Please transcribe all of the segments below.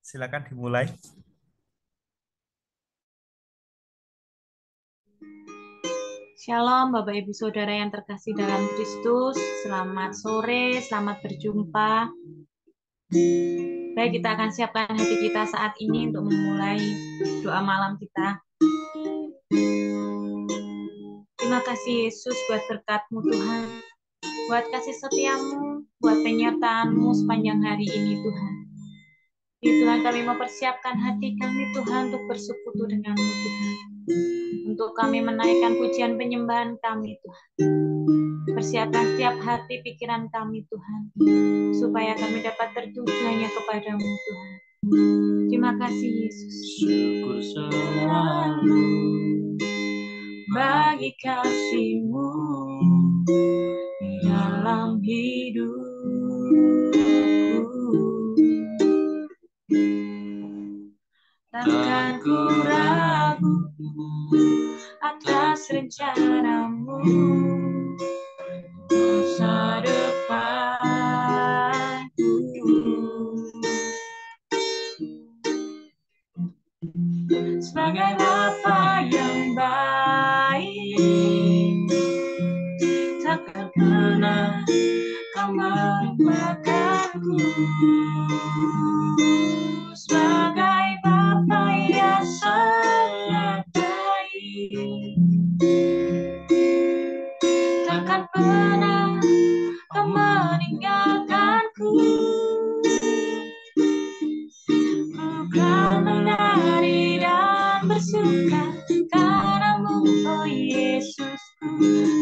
Silakan dimulai. Shalom Bapak Ibu Saudara yang terkasih dalam Kristus. Selamat sore, selamat berjumpa. Baik, kita akan siapkan hati kita saat ini untuk memulai doa malam kita. Terima kasih Yesus buat berkat-Mu Tuhan, buat kasih setiamu, buat penyertaan-Mu sepanjang hari ini Tuhan. Ya Tuhan, kami mempersiapkan hati kami Tuhan untuk bersekutu dengan-Mu Tuhan. Untuk kami menaikkan pujian penyembahan kami Tuhan. Persiapkan setiap hati pikiran kami Tuhan, supaya kami dapat tertuju hanya kepadamu Tuhan. Terima kasih Yesus. Syukur selalu Bagi kasih-Mu di dalam hidupku. Takkan ku ragu atas rencana-Mu masa depanku. Sebagai Bapa yang baik, takkan pernah Kau melupakanku. Sebagai Bapa yang sangat baik, takkan pernah Kau meninggalkanku. Bukan menari dan bersuka karena-Mu, oh Yesusku,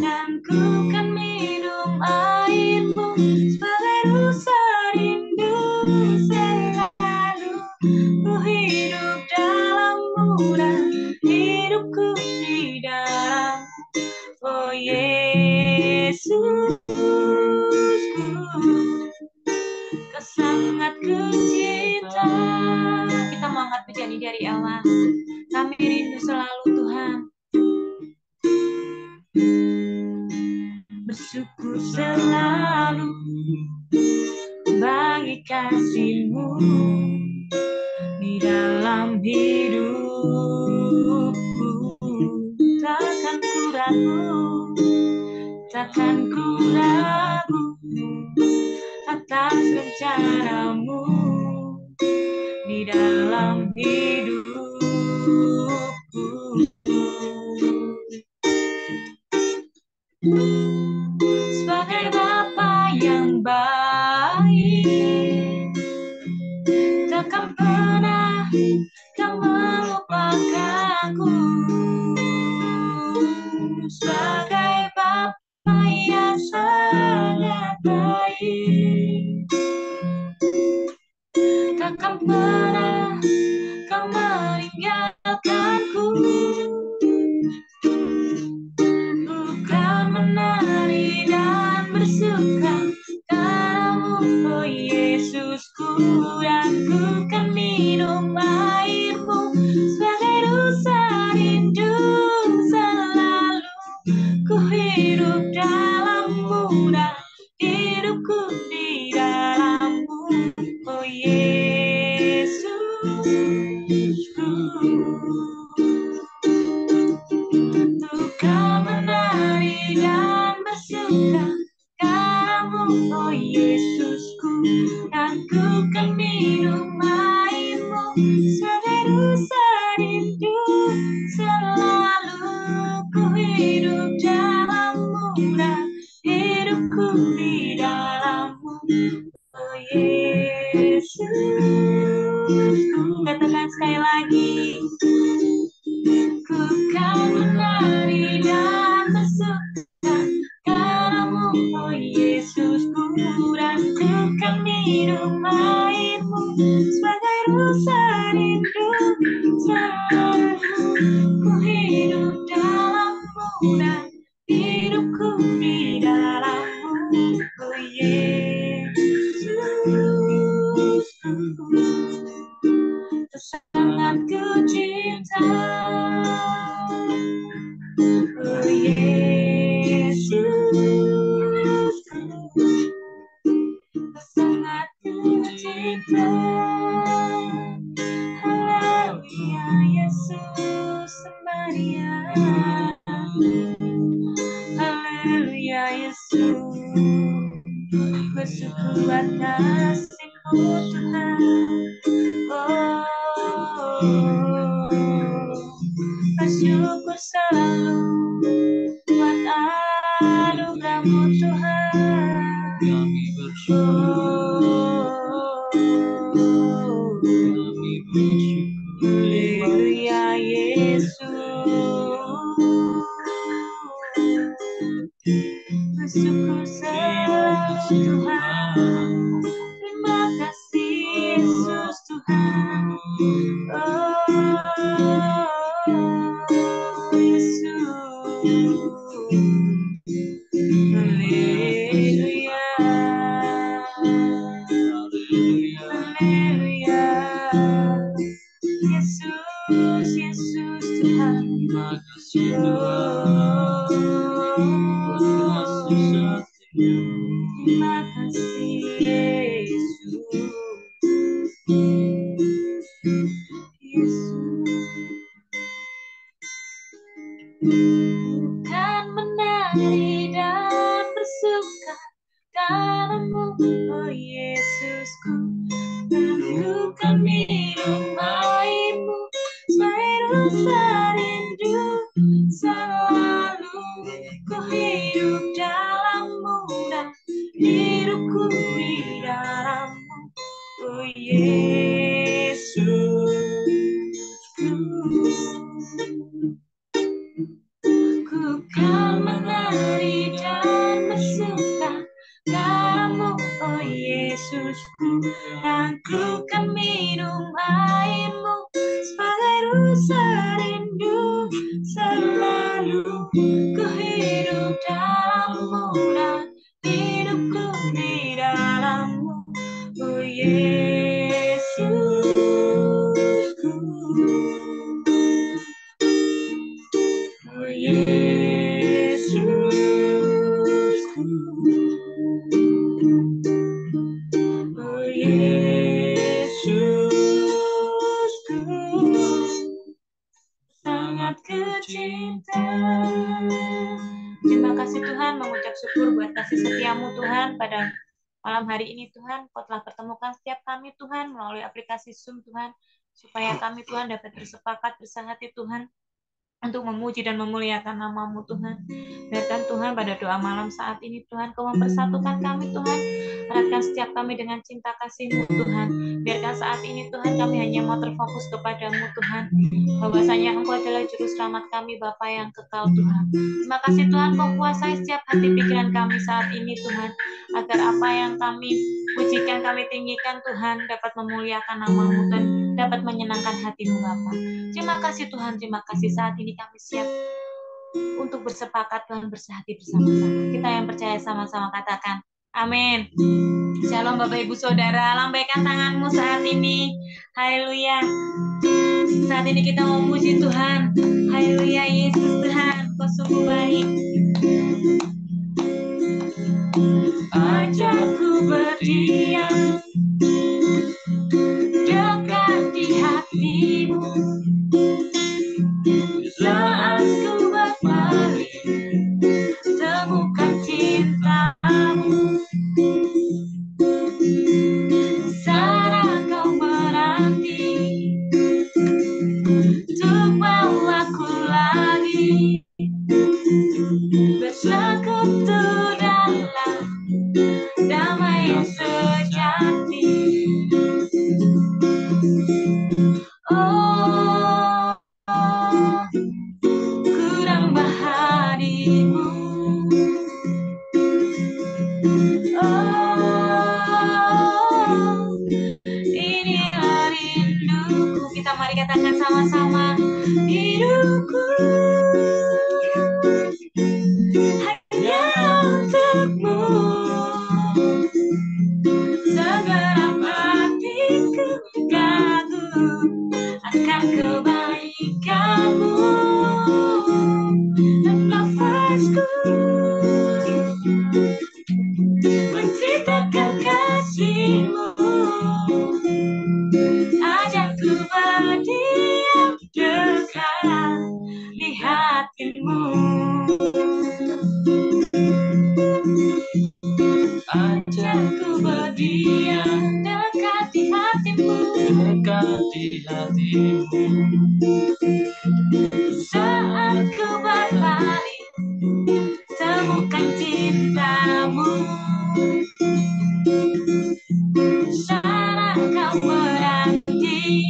dan ku kan minum air-Mu sebagai rasa rindu selalu. Ku hidup dalam-Mu dan hidupku di dalam, oh Yesusku. Kau sangat kucinta. Kita mau angkat pujian ini dari Allah. Kami rindu selalu Tuhan. Bersyukur selalu bagi kasih-Mu di dalam hidupku. Takkan ku ragu, takkan ku ragu atas rencana-Mu di dalam hidupku. Sebagai Bapa yang baik, takkan pernah Kau melupakanku. Sebagai Bapa yang sangat baik, takkan pernah Kau meninggalkanku. Bukan menari dan bersuka karena-Mu, oh Yesusku, dan ku kan minum air-Mu sebagai rasa rindu selalu. Ku hidup dalam-Mu dan hidupku di dalam-Mu, oh Yesusku. Bukan menari dan bersuka karena-Mu, oh Yesusku, dan ku kan minum air-Mu sebagai rasa rindu selalu. Ku hidup dalam-Mu dan hidupku di dalam-Mu, oh Yesusku. Katakan sekali lagi. Ku kan menari dan bersuka karena-Mu, oh Yesusku, dan ku kan minum air-Mu sebagai rasa rindu selalu. Ku hidup dalam-Mu dan hidupku di dalam-Mu, oh Yesusku. Sangat ku cinta, oh Yesus, sangat ku cinta. buat kasih-Mu Tuhan. Bersyukur selalu buat anugerah-Mu Tuhan. Kami bersyukur, kami bersyukur. Haleluya Yesus. Bersyukur selalu Tuhan. Terima kasih Yesus Tuhan. Yesus. Haleluya. Haleluya. Yesus, Yesus Tuhan. Terima kasih Tuhan buat kasih setia. Terima kasih Yesus. Bukan menari dan bersuka karena-Mu, oh Yesusku. Aku kan minum air-Mu, supaya rasa rindu selalu ku hidup dalam-Mu dan hidupku di dalam-Mu, oh Yesusku. Ku kan menari dan bersuka karena-Mu, oh Yesusku. Dan ku kan minum air-Mu sebagai rasa rindu selalu ku hidup dalam-Mu dan hidupku di dalam-Mu, oh Yesusku. Oh Yesusku. Oh Yesusku. Sangat kucinta. Terima kasih Tuhan, mengucap syukur buat kasih setia-Mu Tuhan pada malam hari ini Tuhan. Kau telah pertemukan setiap kami Tuhan melalui aplikasi Zoom Tuhan, supaya kami Tuhan dapat bersepakat bersahati Tuhan untuk memuji dan memuliakan nama-Mu Tuhan. Biarkan Tuhan pada doa malam saat ini Tuhan, Kau mempersatukan kami Tuhan, eratkan setiap kami dengan cinta kasih-Mu Tuhan. Biarkan saat ini Tuhan kami hanya mau terfokus kepada-Mu Tuhan, bahwasanya Engkau adalah juru selamat kami, Bapa yang kekal Tuhan. Terima kasih Tuhan, Kau kuasai setiap hati pikiran kami saat ini Tuhan, agar apa yang kami pujikan, kami tinggikan Tuhan, dapat memuliakan nama-Mu dan dapat menyenangkan hati-Mu Bapa. Terima kasih Tuhan, terima kasih saat ini kami siap untuk bersepakat Tuhan, bersehati bersama-sama. Kita yang percaya sama-sama katakan amin. Shalom Bapak Ibu Saudara, lambaikan tanganmu saat ini. Haleluya. Saat ini kita mau puji Tuhan. Haleluya, Yesus Tuhan, Kau sungguh baik. Ajarku berdiam dekat di hati-Mu, saat ku berpaling temukan cinta-Mu. Sana Kau menanti untuk bawaku lagi bersekutu dalam damai yang sejati. Oh, ku nambah hadimu. Oh, inilah rinduku. Kita mari katakan sama-sama. Hidupku hanya untuk-Mu. Segenap hatiku kagum akan kebaikan-Mu, dan nafasku menceritakan kasih-Mu. Ajarku berdiam dekat di hati-Mu. Ajarku berdiam dekat di hatimu, saat ku berpaling temukan cintamu, sana kau berarti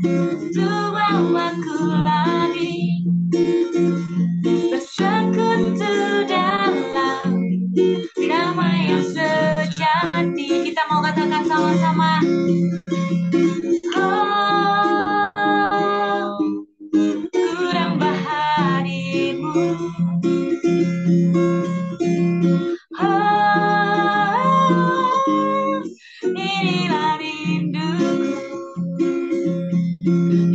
untuk bawaku lagi bersekutu dalam damai yang sejati. Kita mau katakan sama-sama, oh, kurang baharimu, oh, inilah rinduku,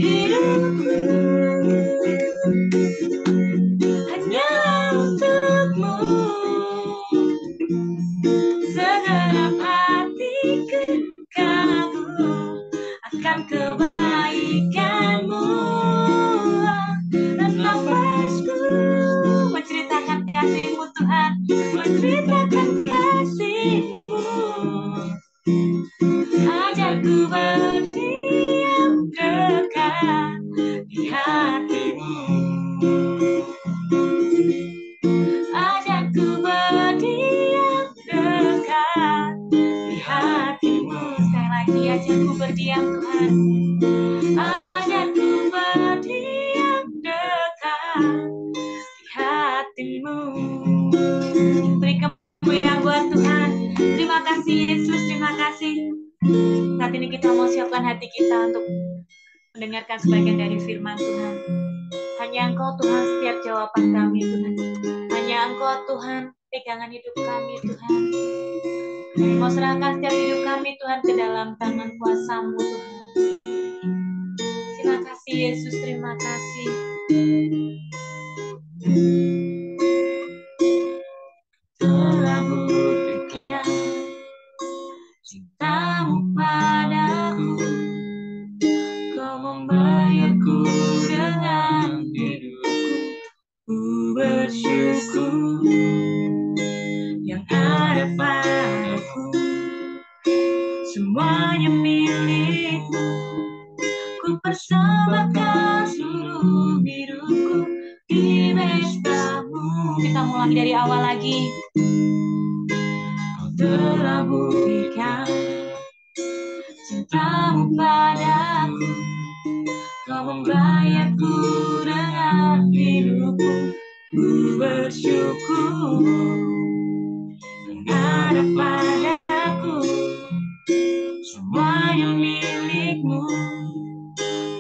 hidupku hanya untukmu, segenap hatiku kagum akan kebaikanmu, dan nafasku menceritakan kasih-Mu Tuhan, menceritakan kasih-Mu, ajarku berdiam dekat di hatimu, ajarku berdiam dekat di hatimu. Sekali lagi, ajarku berdiam Tuhan, ajarku berdiam dekat di hatimu. Beri kemuliaan buat Tuhan. Terima kasih Yesus, terima kasih. Saat ini kita mau siapkan hati kita untuk mendengarkan sebagian dari firman Tuhan. Hanya Engkau Tuhan setiap jawaban kami Tuhan. Hanya Engkau Tuhan pegangan hidup kami Tuhan. Kami mau serahkan setiap hidup kami Tuhan ke dalam tangan kuasa-Mu Tuhan. Terima kasih Yesus, terima kasih. Telah buktikan cinta-Mu padaku, Kau membayarku dengan hidupku. Ku bersyukur yang ada padaku, semuanya milik-Mu. Ku persembahkan seluruh hidupku di mezbah-Mu. Kita mulai dari awal lagi. Kau telah buktikan cinta-Mu padaku, Kau membayarku dengan hidupku. Ku bersyukur yang ada padaku, semuanya milik-Mu.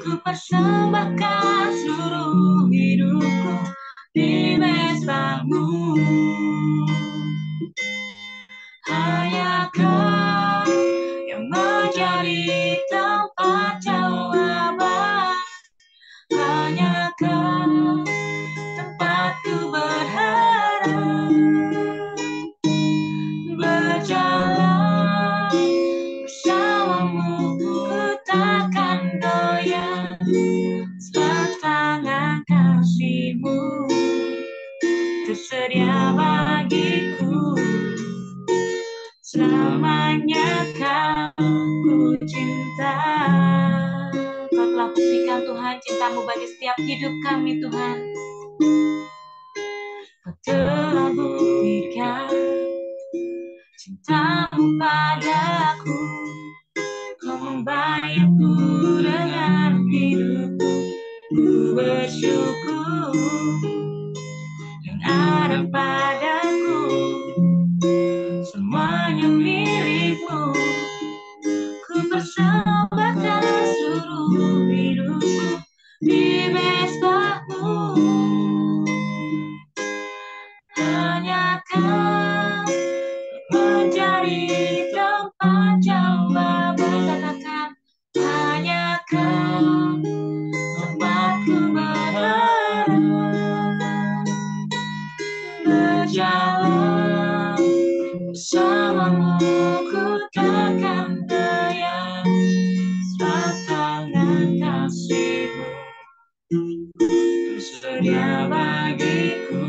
Ku persembahkan seluruh hidupku di mezbah-Mu. Hanya Kau yang menjadi tempat jawaban, hanya Kau tempatku berharap, berjalan bersama-Mu ku takkan goyah, sebab tangan kasih-Mu tersedia bagiku. Selamanya Kau ku cinta. Kau telah buktikan Tuhan cinta-Mu bagi setiap hidup kami Tuhan. Kau telah buktikan cinta-Mu padaku, Kau membayarku dengan hidupku. Ku bersyukur yang ada padaku, semuanya milik-Mu. Ku persembahkan seluruh hidupku di mezbah-Mu. Hanya Kau menjadi tempat jawaban. Katakan, hanya Kau tempatku berharap, berjalan bersama-Mu ku takkan goyah, sebab tangan kasih-Mu tersedia bagiku.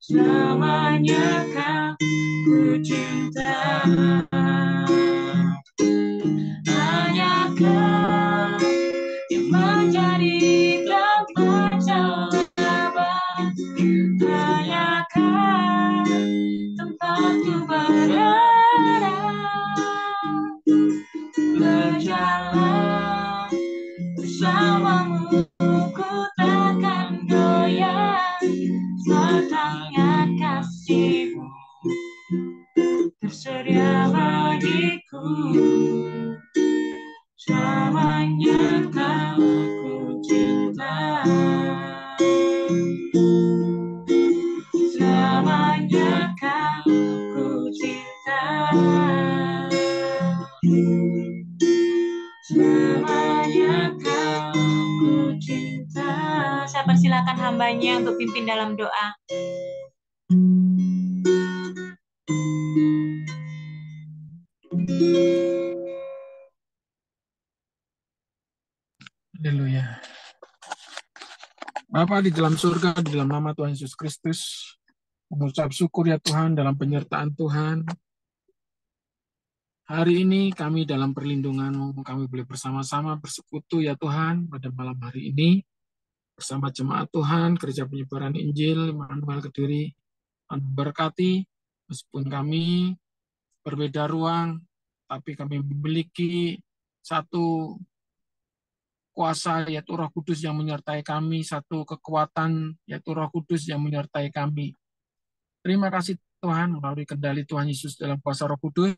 Selamanya Kau ku cinta. Hanya Kau yang menjadi tempat jawaban. Hanya Kau tempatku berada. Berjalan bersamamu ku takkan goyah. Setangan kasih-Mu tersedia bagiku. Selamanya Kau ku cinta. Selamanya Kau ku cinta. Selamanya Kau ku cinta. Saya persilakan hambanya untuk pimpin dalam doa. Haleluya. Bapa di dalam surga, di dalam nama Tuhan Yesus Kristus, mengucap syukur ya Tuhan dalam penyertaan Tuhan. Hari ini kami dalam perlindungan-Mu, kami boleh bersama-sama bersekutu ya Tuhan pada malam hari ini. Bersama jemaat Tuhan, Gereja Penyebaran Injil, Immanuel Kediri, berkati, meskipun kami berbeda ruang, tapi kami memiliki satu kuasa yaitu Roh Kudus yang menyertai kami, satu kekuatan yaitu Roh Kudus yang menyertai kami. Terima kasih Tuhan melalui kendali Tuhan Yesus dalam kuasa Roh Kudus.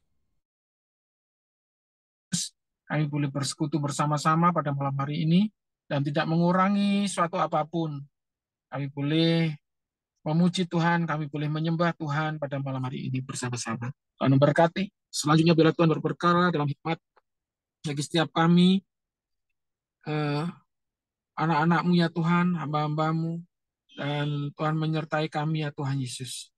Kami boleh bersekutu bersama-sama pada malam hari ini dan tidak mengurangi suatu apapun. Kami boleh memuji Tuhan, kami boleh menyembah Tuhan pada malam hari ini bersama-sama. Tuhan memberkati. Selanjutnya biarlah Tuhan berperkara dalam hikmat bagi setiap kami, anak-anak-Mu ya Tuhan, hamba-hamba-Mu, dan Tuhan menyertai kami ya Tuhan Yesus.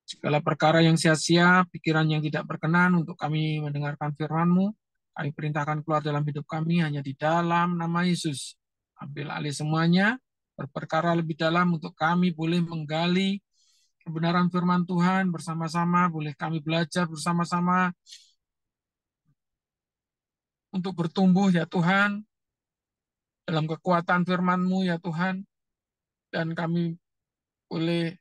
Segala perkara yang sia-sia, pikiran yang tidak berkenan untuk kami mendengarkan firman-Mu, kami perintahkan keluar dalam hidup kami hanya di dalam nama Yesus. Ambil alih semuanya, berperkara lebih dalam untuk kami boleh menggali kebenaran firman Tuhan bersama-sama, boleh kami belajar bersama-sama untuk bertumbuh ya Tuhan, dalam kekuatan firman-Mu ya Tuhan, dan kami boleh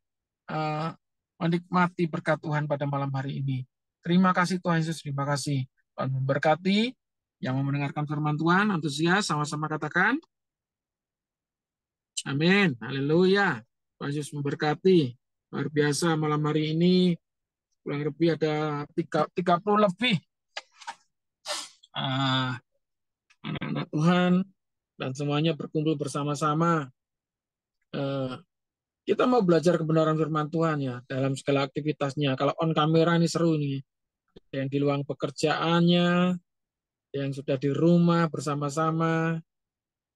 menikmati berkat Tuhan pada malam hari ini. Terima kasih Tuhan Yesus, terima kasih. Tuhan memberkati yang mau mendengarkan firman Tuhan, antusias, sama-sama katakan, amin, haleluya. Tuhan Yesus memberkati. Luar biasa malam hari ini, kurang lebih ada 30 lebih anak-anak Tuhan, dan semuanya berkumpul bersama-sama. Kita mau belajar kebenaran firman Tuhan ya, dalam segala aktivitasnya. Kalau on kamera ini seru nih. Yang di luang pekerjaannya, yang sudah di rumah bersama-sama.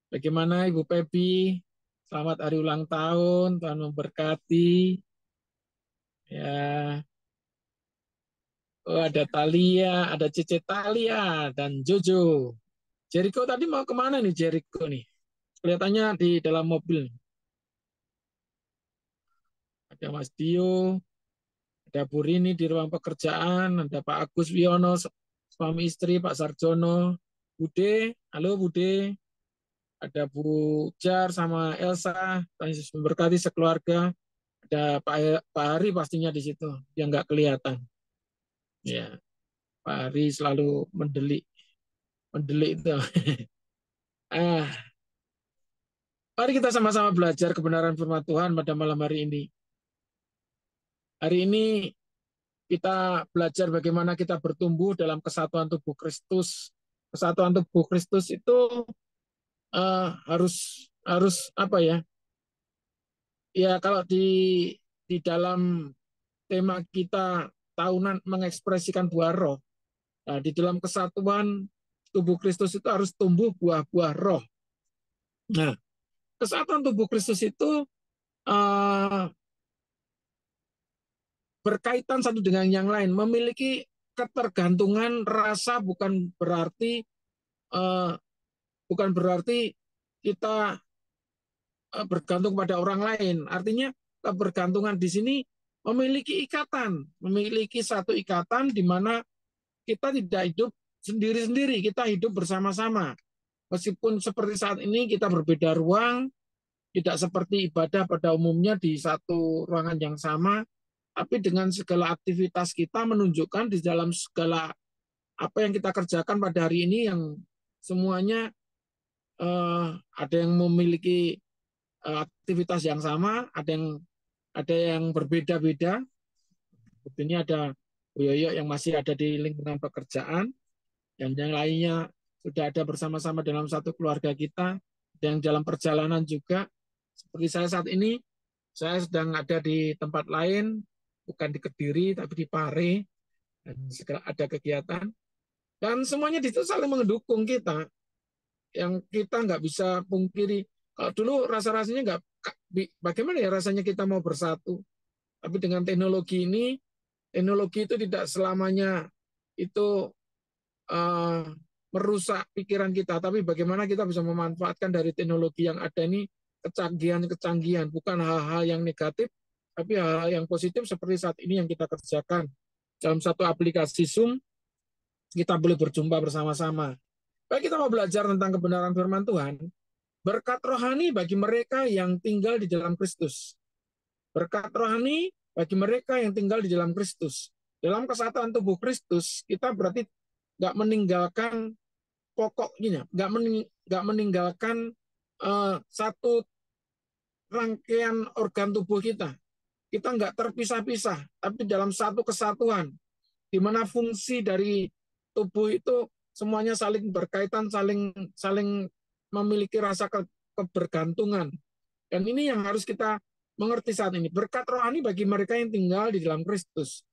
Bagaimana Ibu Pepi? Selamat hari ulang tahun, Tuhan memberkati. Ya, oh, ada Talia, ada Cece Talia, dan Jojo. Jericho tadi mau kemana nih Jericho nih? Kelihatannya di dalam mobil. Ada Mas Dio, ada Bu Rini di ruang pekerjaan, ada Pak Agus Wiono, suami istri, Pak Sarjono, Bude, halo Bude, ada Bu Jar sama Elsa, Tuhan Yesus memberkati sekeluarga, ada Pak Hari pastinya di situ, yang nggak kelihatan. Ya, Pak Hari selalu mendelik itu. Mari kita sama-sama belajar kebenaran firman Tuhan pada malam hari ini. Hari ini kita belajar bagaimana kita bertumbuh dalam kesatuan tubuh Kristus. Kesatuan tubuh Kristus itu harus apa ya? Ya kalau di dalam tema kita tahunan mengekspresikan buah roh. Nah, di dalam kesatuan tubuh Kristus itu harus tumbuh buah-buah roh. Nah, kesatuan tubuh Kristus itu berkaitan satu dengan yang lain, memiliki ketergantungan rasa, bukan berarti kita bergantung pada orang lain. Artinya kebergantungan di sini memiliki satu ikatan di mana kita tidak hidup sendiri-sendiri, kita hidup bersama-sama. Meskipun seperti saat ini kita berbeda ruang, tidak seperti ibadah pada umumnya di satu ruangan yang sama, tapi dengan segala aktivitas kita menunjukkan di dalam segala apa yang kita kerjakan pada hari ini yang semuanya ada yang memiliki aktivitas yang sama, ada yang berbeda-beda. Ini ada Bu Yoyo yang masih ada di lingkungan pekerjaan, dan yang lainnya sudah ada bersama-sama dalam satu keluarga kita, dan dalam perjalanan juga. Seperti saya saat ini, saya sedang ada di tempat lain, bukan di Kediri, tapi di Pare, dan ada kegiatan. Dan semuanya di situ saling mendukung kita, yang kita nggak bisa pungkiri. Kalau dulu rasa-rasanya nggak, bagaimana ya rasanya kita mau bersatu. Tapi dengan teknologi ini, teknologi itu tidak selamanya itu uh, merusak pikiran kita, tapi bagaimana kita bisa memanfaatkan dari teknologi yang ada ini kecanggihan-kecanggihan, bukan hal-hal yang negatif, tapi hal-hal yang positif seperti saat ini yang kita kerjakan. Dalam satu aplikasi Zoom, kita boleh berjumpa bersama-sama. Baik, kita mau belajar tentang kebenaran firman Tuhan, berkat rohani bagi mereka yang tinggal di dalam Kristus. Berkat rohani bagi mereka yang tinggal di dalam Kristus. Dalam kesatuan tubuh Kristus, kita berarti nggak meninggalkan pokoknya, nggak meninggalkan satu rangkaian organ tubuh kita. Kita nggak terpisah-pisah, tapi dalam satu kesatuan, di mana fungsi dari tubuh itu semuanya saling berkaitan, saling saling memiliki rasa kebergantungan. Dan ini yang harus kita mengerti saat ini. Berkat rohani bagi mereka yang tinggal di dalam Kristus.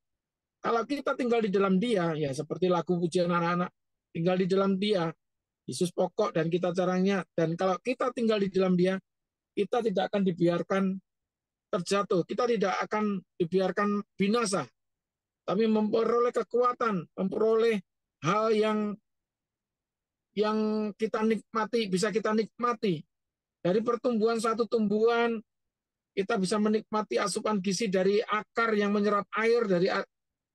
Kalau kita tinggal di dalam Dia, ya seperti lagu pujian anak-anak, tinggal di dalam Dia, Yesus pokok dan kita caranya. Dan kalau kita tinggal di dalam Dia, kita tidak akan dibiarkan terjatuh, kita tidak akan dibiarkan binasa, tapi memperoleh kekuatan, memperoleh hal yang kita nikmati, bisa kita nikmati. Dari pertumbuhan satu tumbuhan, kita bisa menikmati asupan gizi dari akar yang menyerap air, dari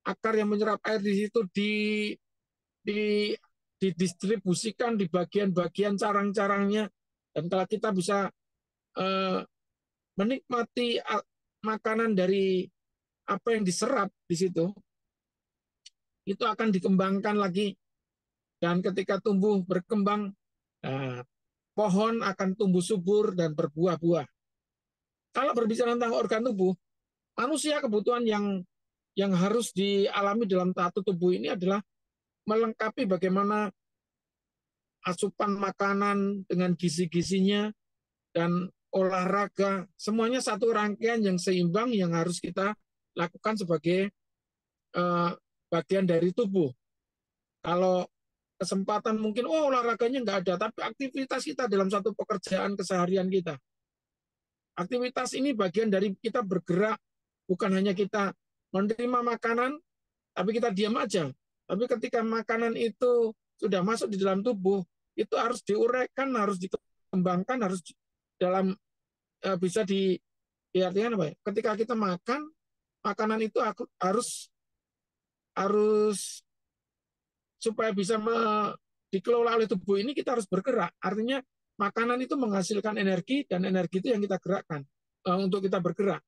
akar yang menyerap air di situ di didistribusikan di bagian-bagian carang-carangnya. Dan kalau kita bisa menikmati makanan dari apa yang diserap di situ, itu akan dikembangkan lagi. Dan ketika tumbuh berkembang, pohon akan tumbuh subur dan berbuah-buah. Kalau berbicara tentang organ tubuh, manusia kebutuhan yang harus dialami dalam satu tubuh ini adalah melengkapi bagaimana asupan makanan dengan gizi-gizinya dan olahraga, semuanya satu rangkaian yang seimbang yang harus kita lakukan sebagai bagian dari tubuh. Kalau kesempatan mungkin, olahraganya nggak ada, tapi aktivitas kita dalam satu pekerjaan keseharian kita. Aktivitas ini bagian dari kita bergerak, bukan hanya kita menerima makanan, tapi kita diam aja. Tapi ketika makanan itu sudah masuk di dalam tubuh, itu harus diuraikan, harus dikembangkan, harus dalam bisa diartikan apa ya? Ketika kita makan, makanan itu harus supaya bisa dikelola oleh tubuh ini, kita harus bergerak. Artinya makanan itu menghasilkan energi, dan energi itu yang kita gerakkan untuk kita bergerak.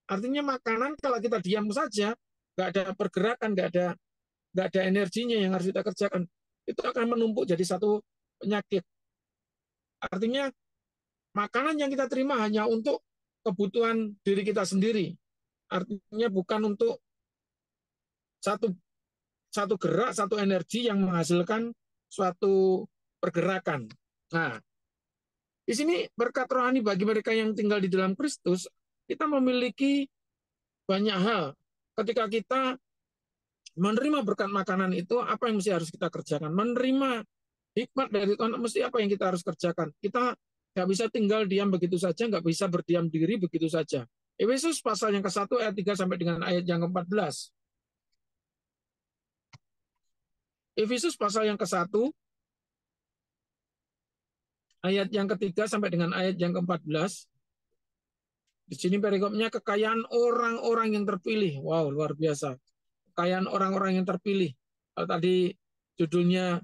Artinya makanan kalau kita diam saja, nggak ada pergerakan, nggak ada energinya yang harus kita kerjakan, itu akan menumpuk jadi satu penyakit. Artinya makanan yang kita terima hanya untuk kebutuhan diri kita sendiri. Artinya bukan untuk satu gerak, satu energi yang menghasilkan suatu pergerakan. Nah, di sini berkat rohani bagi mereka yang tinggal di dalam Kristus, kita memiliki banyak hal. Ketika kita menerima berkat makanan itu, apa yang mesti harus kita kerjakan? Menerima hikmat dari Tuhan, mesti apa yang kita harus kerjakan? Kita nggak bisa tinggal diam begitu saja, nggak bisa berdiam diri begitu saja. Efesus pasal yang ke-1 ayat 3 sampai dengan ayat yang ke-14. Efesus pasal yang ke-1 ayat yang ke-3 sampai dengan ayat yang ke-14. Di sini perikopnya kekayaan orang-orang yang terpilih. Wow, luar biasa. Kekayaan orang-orang yang terpilih. Kalau tadi judulnya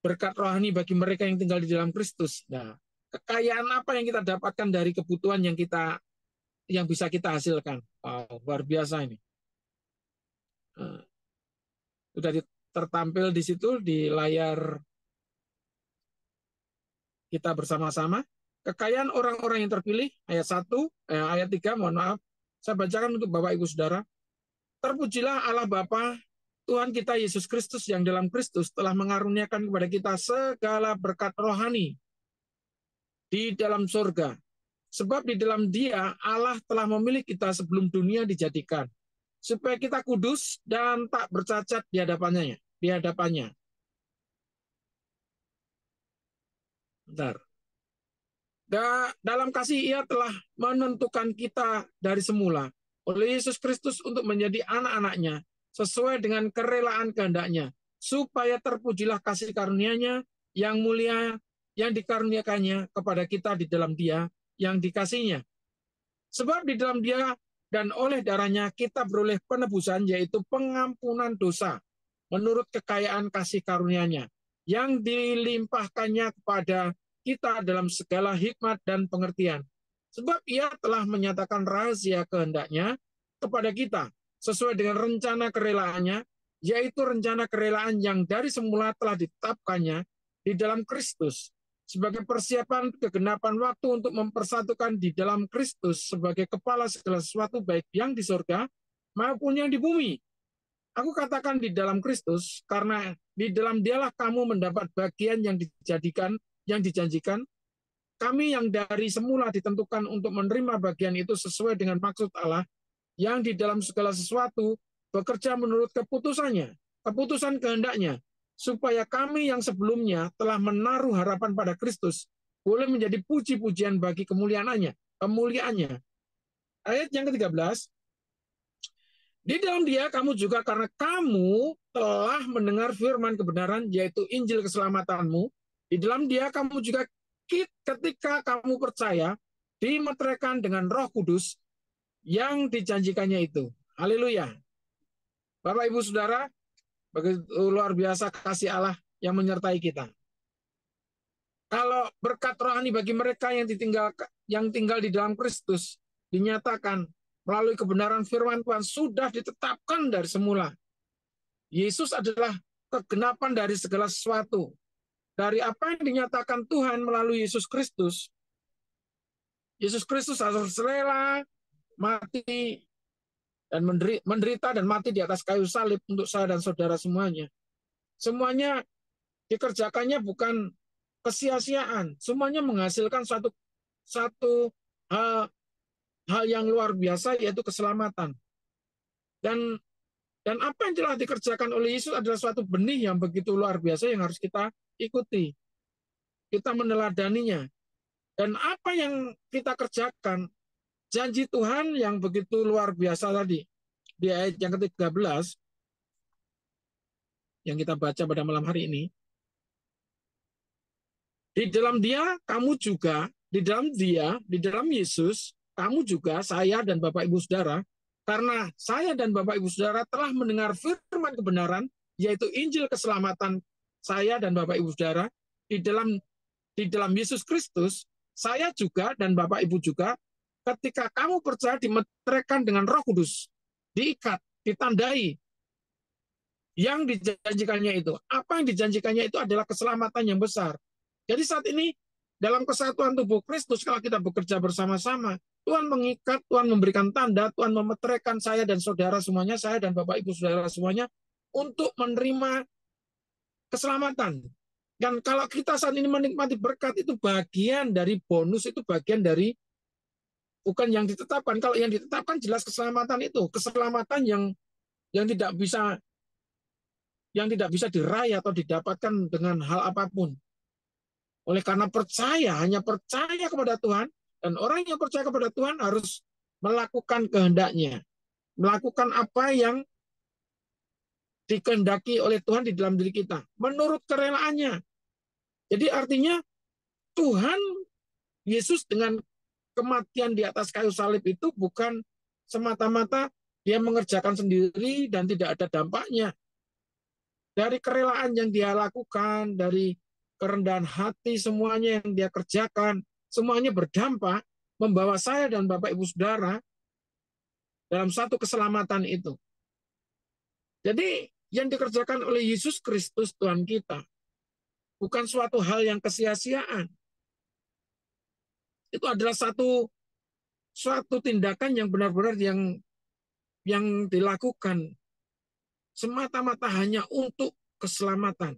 berkat rohani bagi mereka yang tinggal di dalam Kristus. Nah, kekayaan apa yang kita dapatkan dari kebutuhan yang bisa kita hasilkan? Wow, luar biasa ini. Sudah tertampil di situ di layar kita bersama-sama. Kekayaan orang-orang yang terpilih, ayat 3, mohon maaf. Saya bacakan untuk Bapak Ibu Saudara. Terpujilah Allah Bapa Tuhan kita Yesus Kristus yang dalam Kristus telah mengaruniakan kepada kita segala berkat rohani di dalam surga. Sebab di dalam Dia Allah telah memilih kita sebelum dunia dijadikan, supaya kita kudus dan tak bercacat di hadapannya. Bentar. Dalam kasih Ia telah menentukan kita dari semula oleh Yesus Kristus untuk menjadi anak-anaknya sesuai dengan kerelaan kehendak-Nya, supaya terpujilah kasih karunia-Nya yang mulia yang dikaruniakannya kepada kita di dalam Dia yang dikasihinya. Sebab di dalam Dia dan oleh darah-Nya kita beroleh penebusan, yaitu pengampunan dosa menurut kekayaan kasih karunia-Nya yang dilimpahkannya kepada kita dalam segala hikmat dan pengertian. Sebab Ia telah menyatakan rahasia kehendak-Nya kepada kita sesuai dengan rencana kerelaannya, yaitu rencana kerelaan yang dari semula telah ditetapkannya di dalam Kristus sebagai persiapan kegenapan waktu untuk mempersatukan di dalam Kristus sebagai kepala segala sesuatu baik yang di surga maupun yang di bumi. Aku katakan di dalam Kristus, karena di dalam Dialah kamu mendapat bagian yang dijanjikan. Kami yang dari semula ditentukan untuk menerima bagian itu sesuai dengan maksud Allah, yang di dalam segala sesuatu bekerja menurut keputusan kehendak-Nya, supaya kami yang sebelumnya telah menaruh harapan pada Kristus boleh menjadi puji-pujian bagi kemuliaannya. Ayat yang ke-13, di dalam Dia kamu juga, karena kamu telah mendengar firman kebenaran, yaitu Injil keselamatanmu, di dalam Dia kamu juga ketika kamu percaya dimeteraikan dengan Roh Kudus yang dijanjikannya itu. Haleluya. Bapak Ibu Saudara, begitu luar biasa kasih Allah yang menyertai kita. Kalau berkat rohani bagi mereka yang tinggal di dalam Kristus dinyatakan melalui kebenaran firman Tuhan sudah ditetapkan dari semula. Yesus adalah kegenapan dari segala sesuatu. Dari apa yang dinyatakan Tuhan melalui Yesus Kristus. Yesus Kristus harus rela mati dan menderita dan mati di atas kayu salib untuk saya dan saudara semuanya. Semuanya dikerjakannya bukan kesia-siaan. Semuanya menghasilkan satu hal yang luar biasa, yaitu keselamatan. Dan apa yang telah dikerjakan oleh Yesus adalah suatu benih yang begitu luar biasa yang harus kita ikuti. Kita meneladaninya. Dan apa yang kita kerjakan, janji Tuhan yang begitu luar biasa tadi, di ayat yang ke-13, yang kita baca pada malam hari ini, di dalam Dia, kamu juga, di dalam Yesus, kamu juga, saya dan Bapak Ibu Saudara, karena saya dan Bapak Ibu Saudara telah mendengar firman kebenaran, yaitu Injil keselamatan saya dan Bapak Ibu Saudara, di dalam Yesus Kristus, saya juga dan Bapak Ibu juga, ketika kamu percaya dimeteraikan dengan Roh Kudus, diikat, ditandai, yang dijanjikannya itu. Apa yang dijanjikannya itu adalah keselamatan yang besar. Jadi saat ini, dalam kesatuan tubuh Kristus, kalau kita bekerja bersama-sama, Tuhan mengikat, Tuhan memberikan tanda, Tuhan memeteraikan saya dan saudara semuanya, saya dan Bapak Ibu Saudara semuanya, untuk menerima keselamatan. Dan kalau kita saat ini menikmati berkat, itu bagian dari bonus, itu bagian dari, bukan yang ditetapkan. Kalau yang ditetapkan jelas keselamatan itu, keselamatan yang tidak bisa diraih atau didapatkan dengan hal apapun. Oleh karena hanya percaya kepada Tuhan, dan orang yang percaya kepada Tuhan harus melakukan kehendak-Nya, melakukan apa yang dikehendaki oleh Tuhan di dalam diri kita, menurut kerelaannya. Jadi artinya Tuhan Yesus dengan kematian di atas kayu salib itu bukan semata-mata dia mengerjakan sendiri dan tidak ada dampaknya. Dari kerelaan yang dia lakukan, dari kerendahan hati semuanya yang dia kerjakan, semuanya berdampak membawa saya dan Bapak Ibu Saudara dalam satu keselamatan itu. Jadi yang dikerjakan oleh Yesus Kristus Tuhan kita bukan suatu hal yang kesia-siaan. Itu adalah suatu tindakan yang benar-benar yang dilakukan semata-mata hanya untuk keselamatan.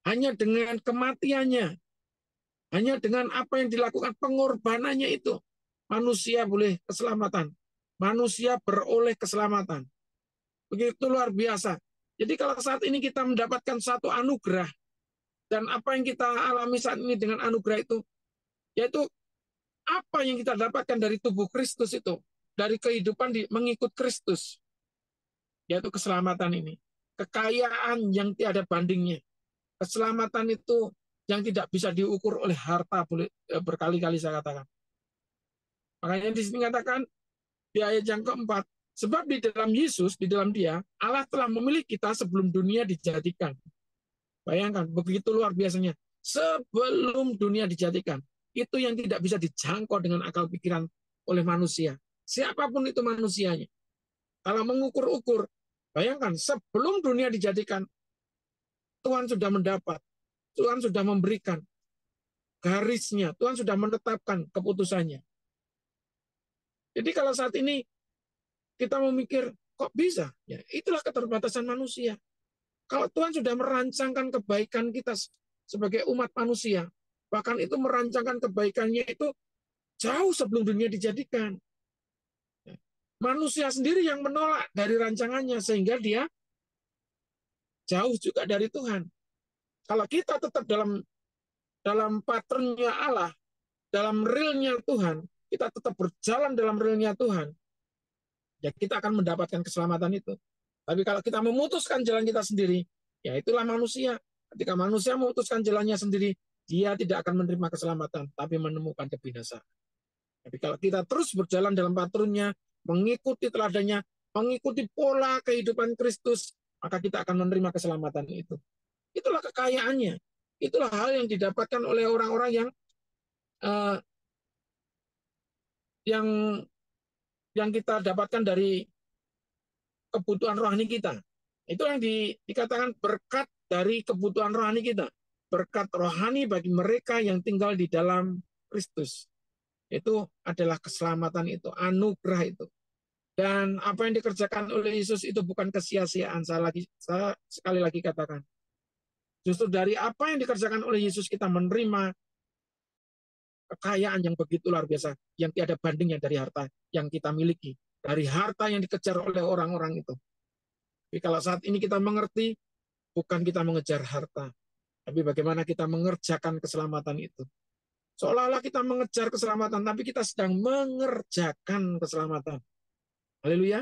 Hanya dengan kematiannya, hanya dengan apa yang dilakukan pengorbanannya itu, manusia boleh keselamatan. Manusia beroleh keselamatan. Begitu luar biasa. Jadi kalau saat ini kita mendapatkan satu anugerah, dan apa yang kita alami saat ini dengan anugerah itu, yaitu apa yang kita dapatkan dari tubuh Kristus itu, dari kehidupan mengikut Kristus, yaitu keselamatan ini. Kekayaan yang tiada bandingnya. Keselamatan itu yang tidak bisa diukur oleh harta, berkali-kali saya katakan. Makanya di sini katakan, di ayat yang keempat, sebab di dalam Yesus, di dalam Dia, Allah telah memilih kita sebelum dunia dijadikan. Bayangkan, begitu luar biasanya. Sebelum dunia dijadikan, itu yang tidak bisa dijangkau dengan akal pikiran oleh manusia. Siapapun itu manusianya. Kalau mengukur-ukur, bayangkan, sebelum dunia dijadikan, Tuhan sudah mendapat, Tuhan sudah memberikan garisnya, Tuhan sudah menetapkan keputusannya. Jadi kalau saat ini kita memikir, kok bisa? Ya, itulah keterbatasan manusia. Kalau Tuhan sudah merancangkan kebaikan kita sebagai umat manusia, bahkan itu merancangkan kebaikannya itu jauh sebelum dunia dijadikan. Manusia sendiri yang menolak dari rancangannya, sehingga dia jauh juga dari Tuhan. Kalau kita tetap dalam patternnya Allah, dalam realnya Tuhan, kita tetap berjalan dalam realnya Tuhan, ya kita akan mendapatkan keselamatan itu. Tapi kalau kita memutuskan jalan kita sendiri, ya itulah manusia. Ketika manusia memutuskan jalannya sendiri, dia tidak akan menerima keselamatan, tapi menemukan kebinasaan. Tapi kalau kita terus berjalan dalam patternnya, mengikuti teladannya, mengikuti pola kehidupan Kristus, maka kita akan menerima keselamatan itu. Itulah kekayaannya. Itulah hal yang didapatkan oleh orang-orang yang kita dapatkan dari kebutuhan rohani kita. Itu yang dikatakan berkat dari kebutuhan rohani kita. Berkat rohani bagi mereka yang tinggal di dalam Kristus. Itu adalah keselamatan itu, anugerah itu. Dan apa yang dikerjakan oleh Yesus itu bukan kesia-siaan. Saya sekali lagi katakan. Justru dari apa yang dikerjakan oleh Yesus kita menerima kekayaan yang begitu luar biasa, yang tiada bandingnya dari harta yang kita miliki, dari harta yang dikejar oleh orang-orang itu. Tapi kalau saat ini kita mengerti, bukan kita mengejar harta, tapi bagaimana kita mengerjakan keselamatan itu. Seolah-olah kita mengejar keselamatan, tapi kita sedang mengerjakan keselamatan. Haleluya.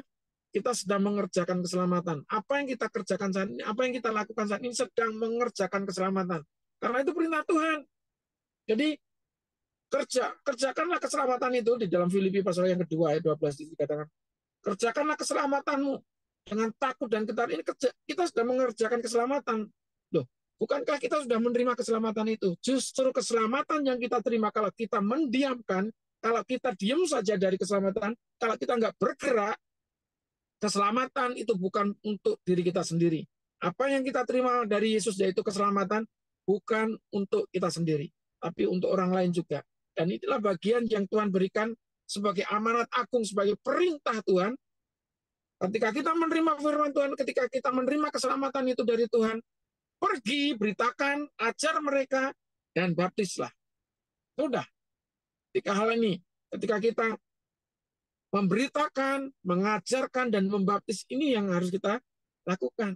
Kita sedang mengerjakan keselamatan. Apa yang kita kerjakan saat ini, apa yang kita lakukan saat ini sedang mengerjakan keselamatan. Karena itu perintah Tuhan. Jadi kerjakanlah keselamatan itu di dalam Filipi pasal yang kedua ayat 12 dikatakan, kerjakanlah keselamatanmu dengan takut dan gentar. Ini kita sudah mengerjakan keselamatan. Loh, bukankah kita sudah menerima keselamatan itu? Justru keselamatan yang kita terima kalau kita mendiamkan, kalau kita diam saja dari keselamatan, kalau kita nggak bergerak, keselamatan itu bukan untuk diri kita sendiri. Apa yang kita terima dari Yesus yaitu keselamatan bukan untuk kita sendiri, tapi untuk orang lain juga. Dan itulah bagian yang Tuhan berikan sebagai amanat agung, sebagai perintah Tuhan. Ketika kita menerima firman Tuhan, ketika kita menerima keselamatan itu dari Tuhan, pergi, beritakan, ajar mereka, dan baptislah. Sudah. Ketika hal ini, ketika kita memberitakan, mengajarkan, dan membaptis, ini yang harus kita lakukan.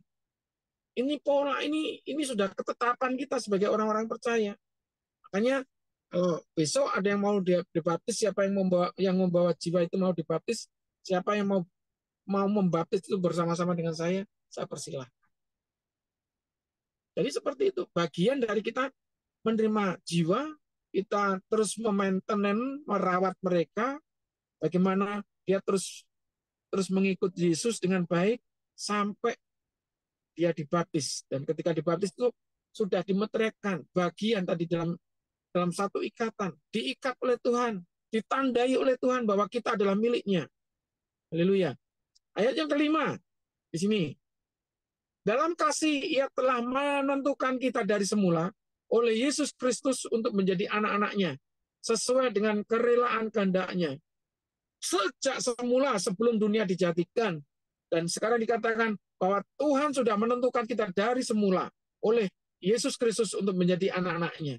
Ini pola, ini sudah ketetapan kita sebagai orang-orang percaya. Makanya besok ada yang mau dibaptis, siapa yang membawa jiwa itu mau dibaptis, siapa yang mau membaptis itu bersama-sama dengan saya persilahkan. Jadi seperti itu, bagian dari kita menerima jiwa, kita terus memainten, merawat mereka, bagaimana dia terus mengikut Yesus dengan baik sampai dia dibaptis. Dan ketika dibaptis itu sudah dimeteraikan bagian tadi dalam satu ikatan, diikat oleh Tuhan, ditandai oleh Tuhan bahwa kita adalah miliknya. Haleluya. Ayat yang kelima di sini. Dalam kasih ia telah menentukan kita dari semula oleh Yesus Kristus untuk menjadi anak-anaknya sesuai dengan kerelaan kehendak-Nya. Sejak semula sebelum dunia dijadikan, dan sekarang dikatakan bahwa Tuhan sudah menentukan kita dari semula oleh Yesus Kristus untuk menjadi anak-anaknya.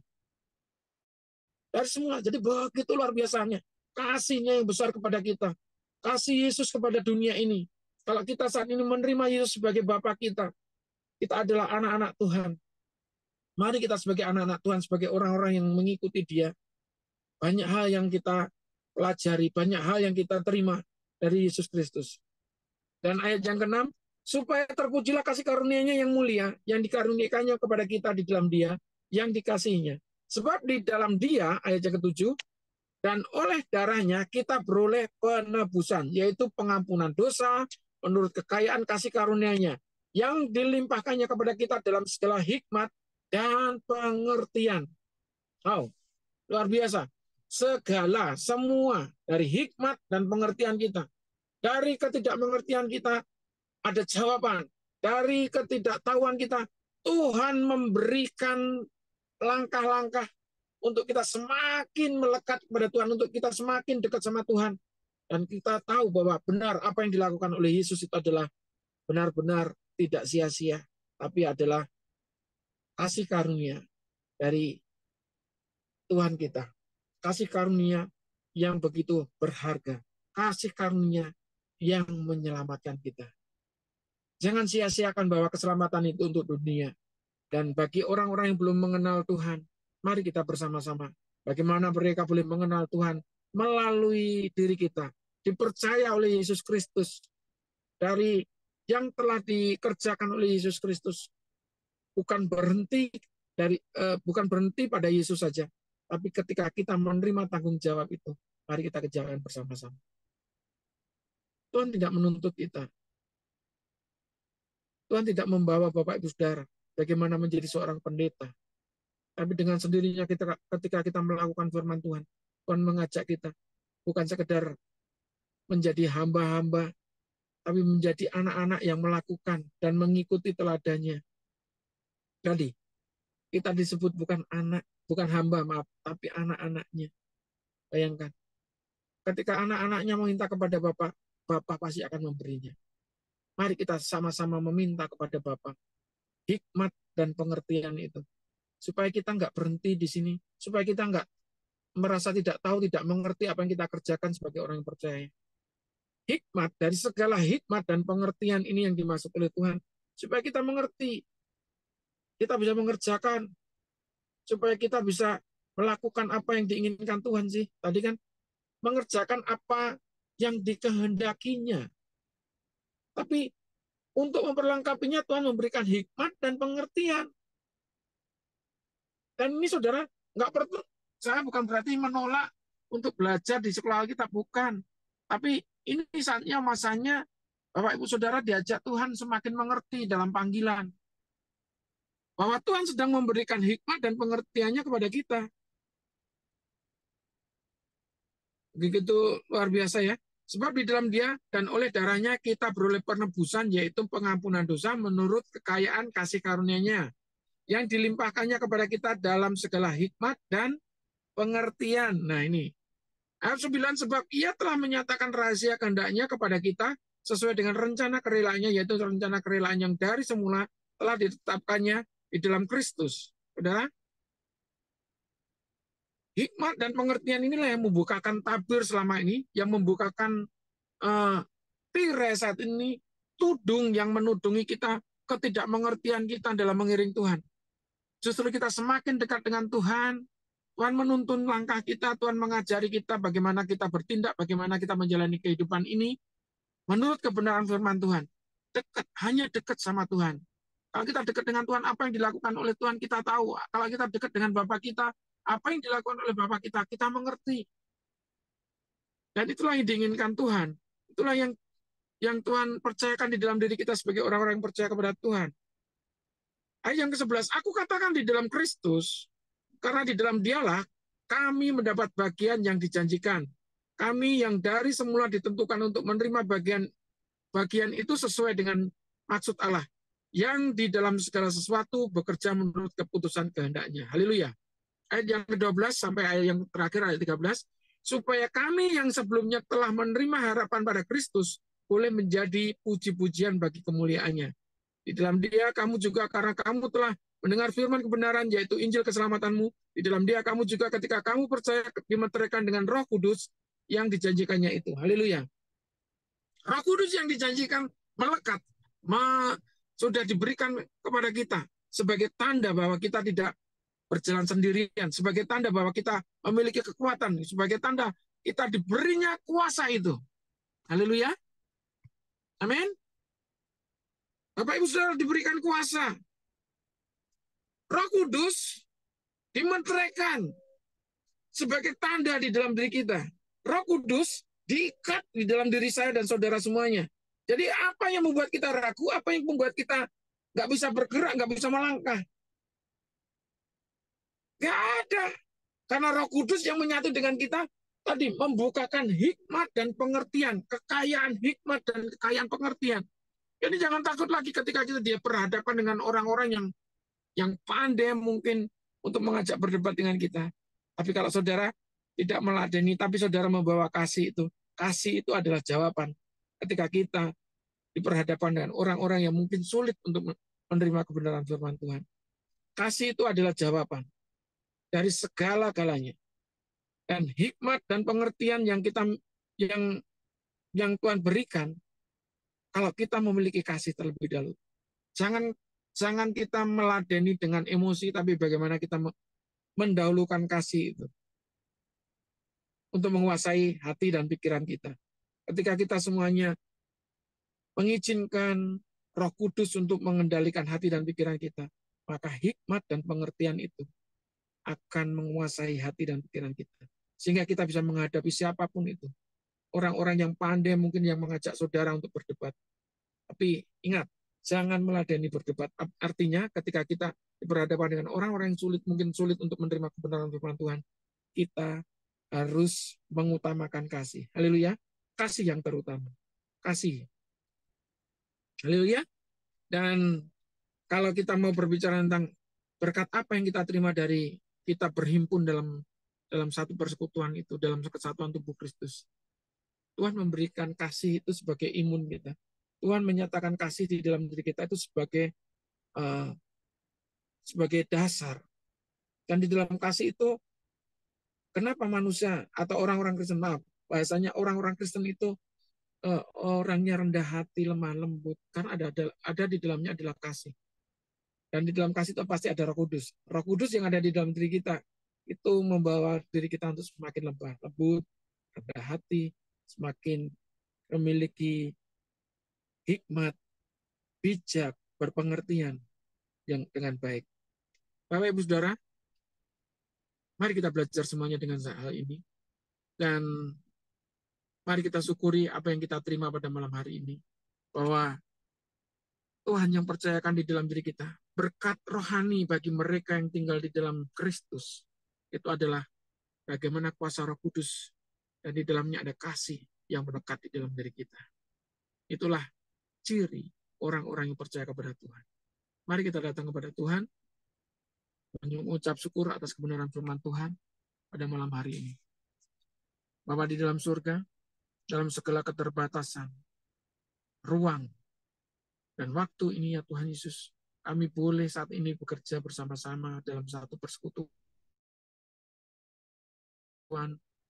Dari semula, jadi begitu luar biasanya kasih-Nya yang besar kepada kita, kasih Yesus kepada dunia ini. Kalau kita saat ini menerima Yesus sebagai Bapa kita adalah anak-anak Tuhan. Mari kita sebagai anak-anak Tuhan, sebagai orang-orang yang mengikuti Dia, banyak hal yang kita pelajari, banyak hal yang kita terima dari Yesus Kristus. Dan ayat yang ke-6, supaya terpujilah kasih karunia-Nya yang mulia, yang dikaruniakannya kepada kita di dalam Dia, yang dikasihinya. Sebab di dalam Dia, ayat yang ke-7, dan oleh darahnya kita beroleh penebusan, yaitu pengampunan dosa, menurut kekayaan kasih karunia-Nya, yang dilimpahkannya kepada kita dalam segala hikmat dan pengertian. Wow, luar biasa. Segala, semua dari hikmat dan pengertian kita. Dari ketidakmengertian kita, ada jawaban. Dari ketidaktahuan kita, Tuhan memberikan langkah-langkah untuk kita semakin melekat kepada Tuhan, untuk kita semakin dekat sama Tuhan. Dan kita tahu bahwa benar apa yang dilakukan oleh Yesus itu adalah benar-benar tidak sia-sia, tapi adalah kasih karunia dari Tuhan kita. Kasih karunia yang begitu berharga. Kasih karunia yang menyelamatkan kita. Jangan sia-siakan bahwa keselamatan itu untuk dunia. Dan bagi orang-orang yang belum mengenal Tuhan, mari kita bersama-sama. Bagaimana mereka boleh mengenal Tuhan melalui diri kita. Dipercaya oleh Yesus Kristus. Dari yang telah dikerjakan oleh Yesus Kristus. Bukan berhenti pada Yesus saja. Tapi ketika kita menerima tanggung jawab itu, mari kita kerjakan bersama-sama. Tuhan tidak menuntut kita. Tuhan tidak membawa Bapak Ibu Saudara bagaimana menjadi seorang pendeta. Tapi dengan sendirinya ketika kita melakukan firman Tuhan, Tuhan mengajak kita bukan sekedar menjadi hamba-hamba, tapi menjadi anak-anak yang melakukan dan mengikuti teladannya. Jadi, kita disebut bukan hamba, maaf, tapi anak-anaknya. Bayangkan, ketika anak-anaknya meminta kepada Bapak, Bapak pasti akan memberinya. Mari kita sama-sama meminta kepada Bapak hikmat dan pengertian itu. Supaya kita nggak berhenti di sini, supaya kita nggak merasa tidak tahu, tidak mengerti apa yang kita kerjakan sebagai orang yang percaya. Hikmat, dari segala hikmat dan pengertian ini yang dimaksud oleh Tuhan, supaya kita mengerti, kita bisa mengerjakan, supaya kita bisa melakukan apa yang diinginkan Tuhan sih. Tadi kan, mengerjakan apa yang dikehendakinya. Tapi untuk memperlengkapinya, Tuhan memberikan hikmat dan pengertian. Dan ini saudara, nggak perlu, saya bukan berarti menolak untuk belajar di sekolah kita, bukan. Tapi ini saatnya, masanya, Bapak Ibu Saudara diajak Tuhan semakin mengerti dalam panggilan. Bahwa Tuhan sedang memberikan hikmat dan pengertiannya kepada kita. Begitu luar biasa ya. Sebab di dalam Dia dan oleh darahnya kita beroleh penebusan, yaitu pengampunan dosa menurut kekayaan kasih karunia-Nya, yang dilimpahkannya kepada kita dalam segala hikmat dan pengertian. Nah ini, ayat 9, sebab Ia telah menyatakan rahasia kehendak-Nya kepada kita sesuai dengan rencana kerelaan-Nya, yaitu rencana kerelaan yang dari semula telah ditetapkannya di dalam Kristus. Saudara, hikmat dan pengertian inilah yang membukakan tabir selama ini, yang membukakan tirai saat ini, tudung yang menudungi kita, ketidakmengertian kita dalam mengiring Tuhan. Justru kita semakin dekat dengan Tuhan, Tuhan menuntun langkah kita, Tuhan mengajari kita bagaimana kita bertindak, bagaimana kita menjalani kehidupan ini, menurut kebenaran firman Tuhan. Dekat, hanya dekat sama Tuhan. Kalau kita dekat dengan Tuhan, apa yang dilakukan oleh Tuhan kita tahu. Kalau kita dekat dengan Bapa kita, Apa yang dilakukan oleh Bapa kita, kita mengerti. Dan itulah yang diinginkan Tuhan. Itulah yang Tuhan percayakan di dalam diri kita sebagai orang-orang yang percaya kepada Tuhan. Ayat yang ke-11, aku katakan di dalam Kristus, karena di dalam Dialah kami mendapat bagian yang dijanjikan. Kami yang dari semula ditentukan untuk menerima bagian itu sesuai dengan maksud Allah, yang di dalam segala sesuatu bekerja menurut keputusan kehendaknya. Haleluya. Ayat yang ke-12 sampai ayat yang terakhir, ayat 13, supaya kami yang sebelumnya telah menerima harapan pada Kristus boleh menjadi puji-pujian bagi kemuliaannya. Di dalam Dia kamu juga, karena kamu telah mendengar firman kebenaran, yaitu Injil keselamatanmu, di dalam Dia kamu juga ketika kamu percaya dimeteraikan dengan Roh Kudus yang dijanjikannya itu. Haleluya. Roh Kudus yang dijanjikan melekat, sudah diberikan kepada kita sebagai tanda bahwa kita tidak berjalan sendirian, sebagai tanda bahwa kita memiliki kekuatan, sebagai tanda kita diberinya kuasa itu. Haleluya. Amin. Bapak Ibu Saudara diberikan kuasa. Roh Kudus dimeteraikan sebagai tanda di dalam diri kita. Roh Kudus diikat di dalam diri saya dan saudara semuanya. Jadi apa yang membuat kita ragu, apa yang membuat kita nggak bisa bergerak, nggak bisa melangkah? Nggak ada. Karena Roh Kudus yang menyatu dengan kita tadi membukakan hikmat dan pengertian, kekayaan hikmat dan kekayaan pengertian. Jadi jangan takut lagi ketika kita berhadapan dengan orang-orang yang pandai mungkin untuk mengajak berdebat dengan kita. Tapi kalau saudara tidak meladeni, tapi saudara membawa kasih itu adalah jawaban. Ketika kita diperhadapkan dengan orang-orang yang mungkin sulit untuk menerima kebenaran firman Tuhan. Kasih itu adalah jawaban dari segala-galanya. Dan hikmat dan pengertian yang Tuhan berikan, kalau kita memiliki kasih terlebih dahulu. Jangan kita meladeni dengan emosi, tapi bagaimana kita mendahulukan kasih itu untuk menguasai hati dan pikiran kita. Ketika kita semuanya mengizinkan Roh Kudus untuk mengendalikan hati dan pikiran kita, maka hikmat dan pengertian itu akan menguasai hati dan pikiran kita. Sehingga kita bisa menghadapi siapapun itu. Orang-orang yang pandai mungkin yang mengajak saudara untuk berdebat. Tapi ingat, jangan meladeni berdebat. Artinya ketika kita berhadapan dengan orang-orang yang mungkin sulit untuk menerima kebenaran firman Tuhan, kita harus mengutamakan kasih. Haleluya. Kasih yang terutama. Kasih. Haleluya. Dan kalau kita mau berbicara tentang berkat apa yang kita terima dari kita berhimpun dalam satu persekutuan itu, dalam kesatuan tubuh Kristus. Tuhan memberikan kasih itu sebagai imun kita. Tuhan menyatakan kasih di dalam diri kita itu sebagai dasar. Dan di dalam kasih itu, kenapa manusia atau orang-orang Kristen, bahasanya orang-orang Kristen itu orangnya rendah hati, lemah lembut, karena ada di dalamnya adalah kasih. Dan di dalam kasih itu pasti ada Roh Kudus. Roh Kudus yang ada di dalam diri kita itu membawa diri kita untuk semakin lemah lembut, rendah hati, semakin memiliki hikmat, bijak, berpengertian yang dengan baik. Bapak Ibu Saudara, mari kita belajar semuanya dengan hal ini. Dan mari kita syukuri apa yang kita terima pada malam hari ini. Bahwa Tuhan yang percayakan di dalam diri kita, berkat rohani bagi mereka yang tinggal di dalam Kristus, itu adalah bagaimana kuasa Roh Kudus, dan di dalamnya ada kasih yang melekat di dalam diri kita. Itulah ciri orang-orang yang percaya kepada Tuhan. Mari kita datang kepada Tuhan, mengucap syukur atas kebenaran firman Tuhan pada malam hari ini. Bapa di dalam surga, dalam segala keterbatasan, ruang, dan waktu ini ya Tuhan Yesus, kami boleh saat ini bekerja bersama-sama dalam satu persekutuan,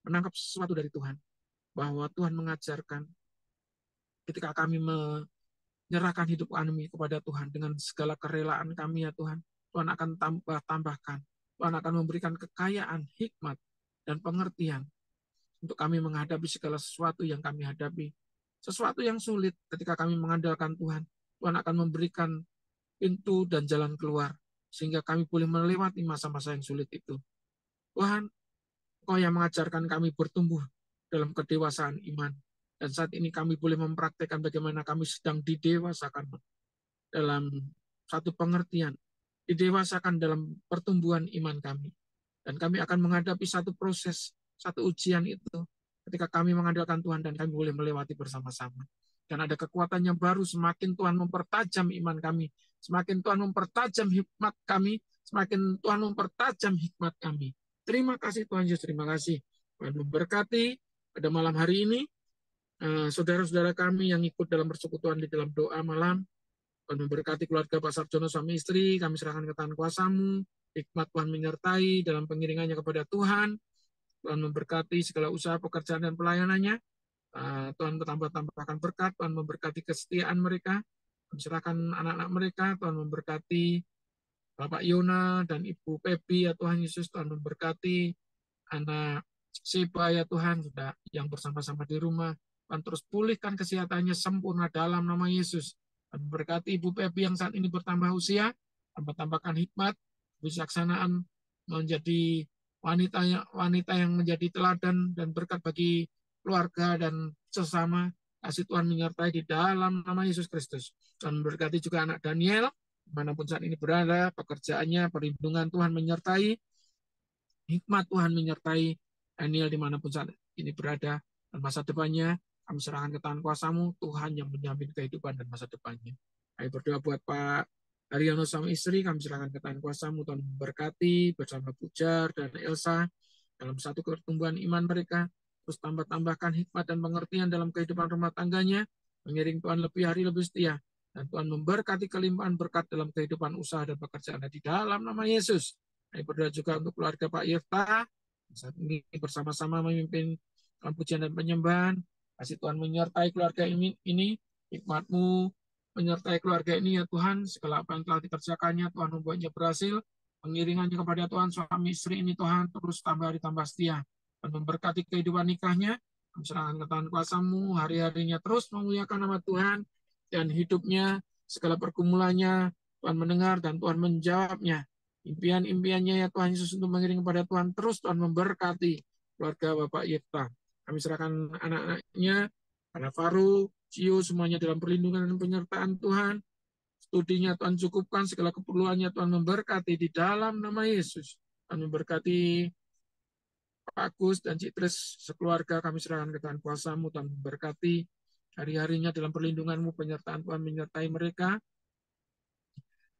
menangkap sesuatu dari Tuhan, bahwa Tuhan mengajarkan ketika kami menyerahkan hidup kami kepada Tuhan dengan segala kerelaan kami ya Tuhan, Tuhan akan tambahkan, Tuhan akan memberikan kekayaan, hikmat, dan pengertian untuk kami menghadapi segala sesuatu yang kami hadapi. Sesuatu yang sulit ketika kami mengandalkan Tuhan, Tuhan akan memberikan pintu dan jalan keluar, sehingga kami boleh melewati masa-masa yang sulit itu. Tuhan, Engkau yang mengajarkan kami bertumbuh dalam kedewasaan iman. Dan saat ini kami boleh mempraktekkan bagaimana kami sedang didewasakan dalam satu pengertian, didewasakan dalam pertumbuhan iman kami. Dan kami akan menghadapi satu proses, satu ujian itu ketika kami mengandalkan Tuhan dan kami boleh melewati bersama-sama. Dan ada kekuatan yang baru, semakin Tuhan mempertajam iman kami, semakin Tuhan mempertajam hikmat kami, semakin Tuhan mempertajam hikmat kami. Terima kasih Tuhan Yesus, terima kasih. Tuhan memberkati pada malam hari ini, saudara-saudara kami yang ikut dalam persekutuan di dalam doa malam. Tuhan memberkati keluarga Pak Sarjono suami istri, kami serahkan ke tangan kuasa-Mu, hikmat Tuhan menyertai dalam pengiringannya kepada Tuhan. Tuhan memberkati segala usaha pekerjaan dan pelayanannya. Tuhan bertambah-tambahkan berkat, Tuhan memberkati kesetiaan mereka, Tuhan serahkan anak-anak mereka, Tuhan memberkati Bapak Yona dan Ibu Pepi, ya Tuhan Yesus, Tuhan memberkati anak Seba, ya Tuhan, sudah yang bersama-sama di rumah. Tuhan terus pulihkan kesehatannya sempurna dalam nama Yesus. Dan berkati Ibu Pepi yang saat ini bertambah usia, tambah-tambahkan hikmat, kebijaksanaan, menjadi wanita yang menjadi teladan dan berkat bagi keluarga dan sesama. Kasih Tuhan menyertai di dalam nama Yesus Kristus. Dan berkati juga anak Daniel, dimanapun saat ini berada, pekerjaannya, perlindungan Tuhan menyertai, hikmat Tuhan menyertai Daniel dimanapun saat ini berada, dan masa depannya kami serahkan ke tangan kuasa-Mu, Tuhan yang menjamin kehidupan dan masa depannya. Kami berdoa buat Pak Haryono sama istri, kami serahkan ke tangan kuasa-Mu, Tuhan memberkati bersama Pujar dan Elsa dalam satu pertumbuhan iman mereka, terus tambah-tambahkan hikmat dan pengertian dalam kehidupan rumah tangganya, mengiring Tuhan lebih hari lebih setia, dan Tuhan memberkati kelimpahan berkat dalam kehidupan usaha dan pekerjaan di dalam nama Yesus. Kami berdoa juga untuk keluarga Pak Yefta, saat ini bersama-sama memimpin pujian dan penyembahan. Kasih Tuhan menyertai keluarga ini, hikmat-Mu menyertai keluarga ini ya Tuhan, segala apa yang telah dikerjakannya Tuhan membuatnya berhasil, pengiringannya kepada Tuhan, suami istri ini Tuhan terus tambah ditambah setia, dan memberkati kehidupan nikahnya, serahkan ke tangan kuasa-Mu, hari-harinya terus memuliakan nama Tuhan, dan hidupnya, segala pergumulannya, Tuhan mendengar dan Tuhan menjawabnya. Impian-impiannya ya Tuhan Yesus untuk mengiring kepada Tuhan, terus Tuhan memberkati keluarga Bapak Yefta. Kami serahkan anak-anaknya, pada Faru, Cio, semuanya dalam perlindungan dan penyertaan Tuhan. Studinya Tuhan cukupkan, segala keperluannya Tuhan memberkati di dalam nama Yesus. Tuhan memberkati Pak Agus dan Citris sekeluarga, kami serahkan ke Tuhan kuasa-Mu, Tuhan memberkati hari-harinya dalam perlindungan-Mu, penyertaan Tuhan menyertai mereka.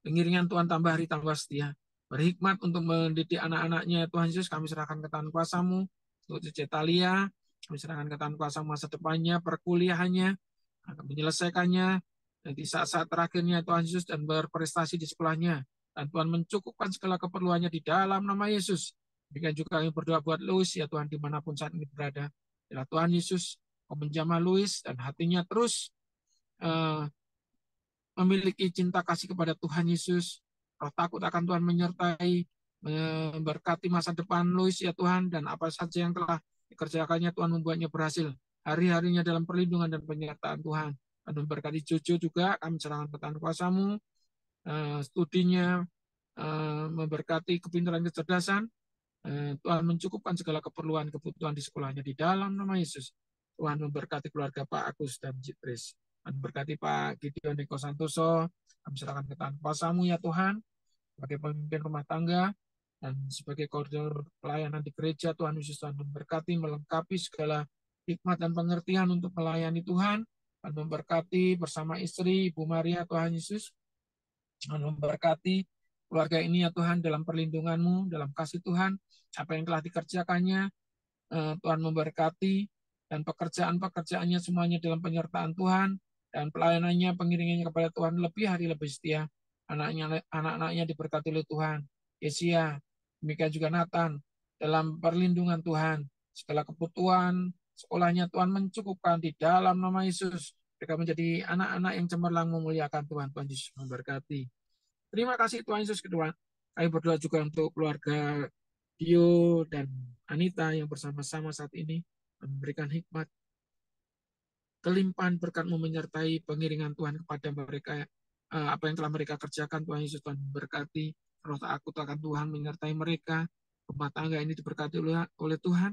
Pengiringan Tuhan tambah hari tambah setia. Berhikmat untuk mendidik anak-anaknya Tuhan Yesus, kami serahkan ke tangan kuasa-Mu. Untuk Cici Talia, kami serahkan ke tangan kuasa masa depannya, perkuliahannya, akan menyelesaikannya, dan di saat-saat terakhirnya Tuhan Yesus, dan berprestasi di sekolahnya. Dan Tuhan mencukupkan segala keperluannya di dalam nama Yesus. Demikian juga kami berdoa buat Louis, ya Tuhan, dimanapun saat ini berada. Ya Tuhan Yesus, Kau menjamah Louis, dan hatinya terus memiliki cinta kasih kepada Tuhan Yesus. Roh takut akan Tuhan menyertai, memberkati masa depan Louis ya Tuhan, dan apa saja yang telah dikerjakannya Tuhan membuatnya berhasil. Hari-harinya dalam perlindungan dan penyertaan Tuhan. Dan memberkati Jojo juga, kami serahkan ke tangan kuasa-Mu, studinya, memberkati kepintaran kecerdasan, Tuhan mencukupkan segala keperluan kebutuhan di sekolahnya di dalam nama Yesus. Tuhan memberkati keluarga Pak Agus dan Citris. Dan berkati Pak Gideon Niko Santoso, kami serahkan ke tangan kuasa-Mu ya Tuhan, sebagai pemimpin rumah tangga, dan sebagai koordinator pelayanan di gereja, Tuhan Yesus, Tuhan memberkati, melengkapi segala hikmat dan pengertian untuk melayani Tuhan, dan memberkati bersama istri, Ibu Maria, Tuhan Yesus, dan memberkati keluarga ini ya Tuhan, dalam perlindungan-Mu, dalam kasih Tuhan, apa yang telah dikerjakannya, Tuhan memberkati, dan pekerjaan-pekerjaannya semuanya dalam penyertaan Tuhan, dan pelayanannya, pengiringannya kepada Tuhan lebih hari lebih setia. Anak-anaknya diberkati oleh Tuhan. Yesia, demikian juga Nathan, dalam perlindungan Tuhan. Segala kebutuhan sekolahnya Tuhan mencukupkan di dalam nama Yesus. Mereka menjadi anak-anak yang cemerlang memuliakan Tuhan. Tuhan Yesus memberkati. Terima kasih Tuhan Yesus. Kedua, kami berdoa juga untuk keluarga Dio dan Anita yang bersama-sama saat ini memberikan hikmat, kelimpahan berkat-Mu menyertai pengiringan Tuhan kepada mereka, apa yang telah mereka kerjakan. Tuhan Yesus, Tuhan berkati, roh takut akan Tuhan menyertai mereka, Rumah tangga ini diberkati oleh Tuhan.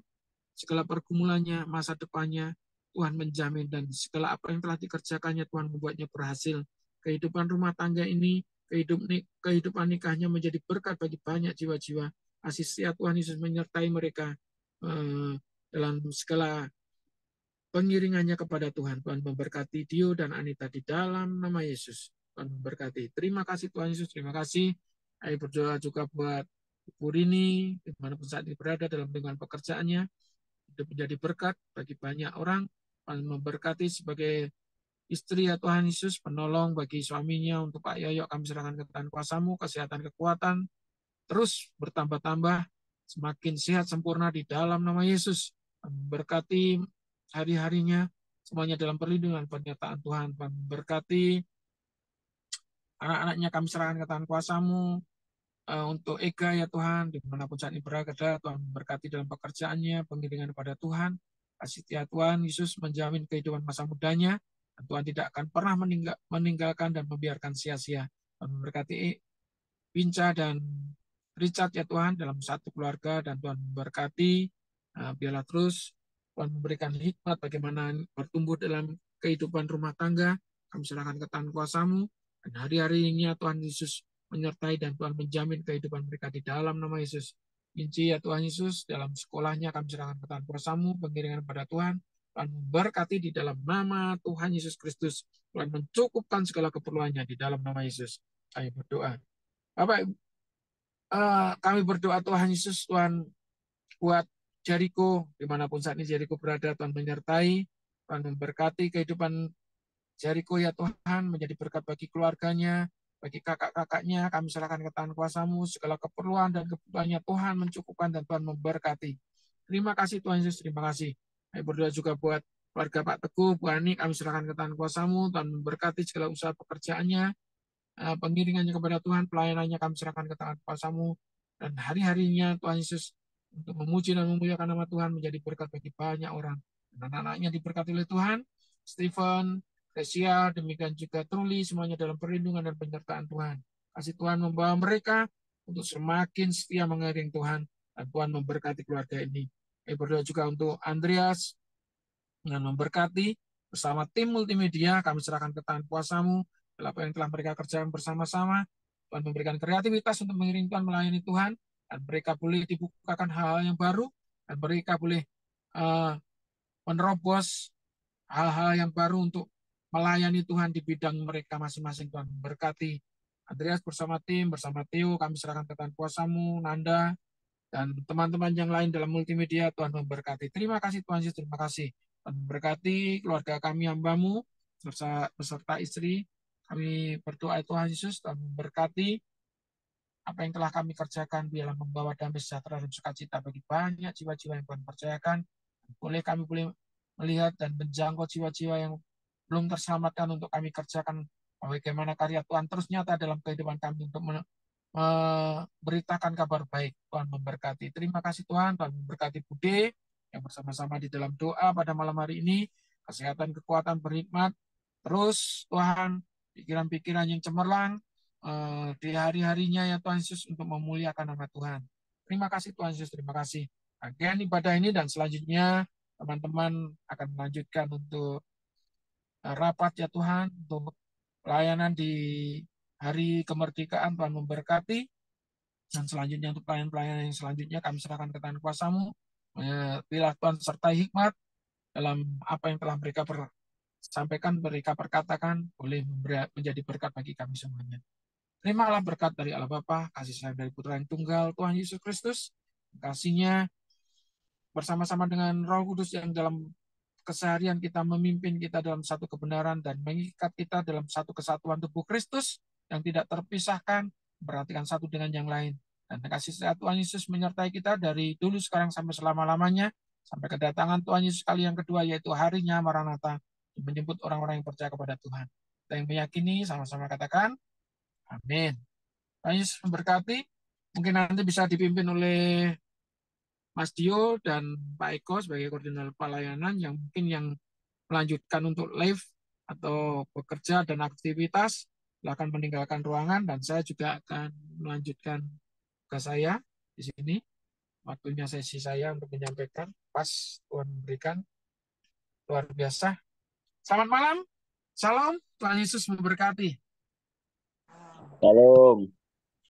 Segala pergumulannya, masa depannya, Tuhan menjamin. Dan segala apa yang telah dikerjakannya, Tuhan membuatnya berhasil. Kehidupan rumah tangga ini, kehidupan nikahnya menjadi berkat bagi banyak jiwa-jiwa. Kasih setia Tuhan Yesus menyertai mereka dalam segala pengiringannya kepada Tuhan. Tuhan memberkati Dio dan Anita di dalam nama Yesus. Tuhan memberkati. Terima kasih Tuhan Yesus, terima kasih. Saya berdoa juga buat Ibu Rini, dimanapun saat ini berada dalam lingkungan pekerjaannya, hidup menjadi berkat bagi banyak orang. Tuhan memberkati sebagai istri ya Tuhan Yesus, penolong bagi suaminya. Untuk Pak Yoyo, kami serahkan ke Tuhan kuasa-Mu, kesehatan, kekuatan, terus bertambah-tambah, semakin sehat sempurna di dalam nama Yesus. Berkati hari-harinya, semuanya dalam perlindungan penyertaan Tuhan. Berkati anak-anaknya, kami serahkan ke tangan kuasa-Mu. Untuk Ega ya Tuhan, dimanapun saat ini berada, Tuhan berkati dalam pekerjaannya, pengiringan kepada Tuhan. Kasih setia Tuhan Yesus menjamin kehidupan masa mudanya, dan Tuhan tidak akan pernah meninggalkan dan membiarkan sia-sia. Tuhan memberkati Pinca dan Richard ya Tuhan dalam satu keluarga, dan Tuhan memberkati biarlah terus Tuhan memberikan hikmat bagaimana bertumbuh dalam kehidupan rumah tangga. Kami serahkan ke tangan kuasa-Mu, dan hari-hari ini ya Tuhan Yesus menyertai dan Tuhan menjamin kehidupan mereka di dalam nama Yesus. Inci ya Tuhan Yesus, dalam sekolahnya kami serahkan ke tangan kuasa-Mu, pengiringan pada Tuhan. Tuhan memberkati di dalam nama Tuhan Yesus Kristus. Tuhan mencukupkan segala keperluannya di dalam nama Yesus. Kami berdoa. Bapak, kami berdoa Tuhan Yesus, Tuhan buat Jericho, dimanapun saat ini Jericho berada, Tuhan menyertai, Tuhan memberkati kehidupan Jericho ya Tuhan, menjadi berkat bagi keluarganya, bagi kakak-kakaknya, kami serahkan ke tangan kuasa-Mu, segala keperluan dan kebutuhannya Tuhan mencukupkan dan Tuhan memberkati. Terima kasih Tuhan Yesus, terima kasih. Kami berdoa juga buat keluarga Pak Teguh, Bu Ani, kami serahkan ke tangan kuasa-Mu, Tuhan memberkati segala usaha pekerjaannya, pengiringannya kepada Tuhan, pelayanannya kami serahkan ke tangan kuasa-Mu, dan hari-harinya Tuhan Yesus untuk memuji dan memuliakan nama Tuhan menjadi berkat bagi banyak orang. Dan anak-anaknya diberkati oleh Tuhan, Stephen, Resia, demikian juga Truly, semuanya dalam perlindungan dan penyertaan Tuhan. Kasih Tuhan membawa mereka untuk semakin setia mengiring Tuhan, dan Tuhan memberkati keluarga ini. Berdoa juga untuk Andreas, dengan memberkati bersama tim multimedia, kami serahkan ke tangan kuasa-Mu, apa yang telah mereka kerjakan bersama-sama. Tuhan memberikan kreativitas untuk mengiring Tuhan, melayani Tuhan, dan mereka boleh dibukakan hal-hal yang baru, dan mereka boleh menerobos hal-hal yang baru untuk melayani Tuhan di bidang mereka masing-masing. Tuhan berkati Andreas bersama tim, bersama Theo, kami serahkan ke tangan kuasa-Mu, Nanda, dan teman-teman yang lain dalam multimedia. Tuhan memberkati. Terima kasih Tuhan Yesus, terima kasih. Tuhan memberkati keluarga kami, hamba-Mu, beserta istri. Kami berdoa Tuhan Yesus, Tuhan memberkati apa yang telah kami kerjakan, biarlah membawa damai sejahtera dan sukacita bagi banyak jiwa-jiwa yang Tuhan percayakan. Kami boleh melihat dan menjangkau jiwa-jiwa yang belum terselamatkan untuk kami kerjakan, bagaimana karya Tuhan terus nyata dalam kehidupan kami untuk memberitakan kabar baik. Tuhan memberkati. Terima kasih Tuhan. Tuhan memberkati Bude yang bersama-sama di dalam doa pada malam hari ini. Kesehatan, kekuatan, berhikmat. Terus Tuhan, pikiran-pikiran yang cemerlang di hari-harinya ya Tuhan Yesus, untuk memuliakan nama Tuhan. Terima kasih Tuhan Yesus, terima kasih. Agen ibadah ini dan selanjutnya teman-teman akan melanjutkan untuk rapat ya Tuhan, untuk pelayanan di hari kemerdekaan. Tuhan memberkati, dan selanjutnya untuk pelayanan-pelayanan yang selanjutnya kami serahkan ke tangan kuasa-Mu. Biarlah Tuhan sertai hikmat dalam apa yang telah mereka sampaikan, mereka perkatakan, boleh menjadi berkat bagi kami semuanya. Terimalah berkat dari Allah Bapa, kasih sayang dari Putra yang tunggal, Tuhan Yesus Kristus, kasihnya bersama-sama dengan Roh Kudus yang dalam keseharian kita memimpin kita dalam satu kebenaran dan mengikat kita dalam satu kesatuan tubuh Kristus yang tidak terpisahkan, perhatikan satu dengan yang lain. Dan kasih sehat Tuhan Yesus menyertai kita dari dulu, sekarang, sampai selama-lamanya, sampai kedatangan Tuhan Yesus kali yang kedua, yaitu harinya Maranatha, menjemput orang-orang yang percaya kepada Tuhan. Kita yang meyakini, sama-sama katakan, amin. Tuhan Yesus memberkati. Mungkin nanti bisa dipimpin oleh Mas Dio dan Pak Eko sebagai koordinator pelayanan, yang mungkin yang melanjutkan untuk live atau bekerja dan aktivitas, akan meninggalkan ruangan, dan saya juga akan melanjutkan tugas saya di sini. waktunya sesi saya untuk menyampaikan. Pas Tuhan memberikan, luar biasa. Selamat malam, salam, Tuhan Yesus memberkati. Shalom.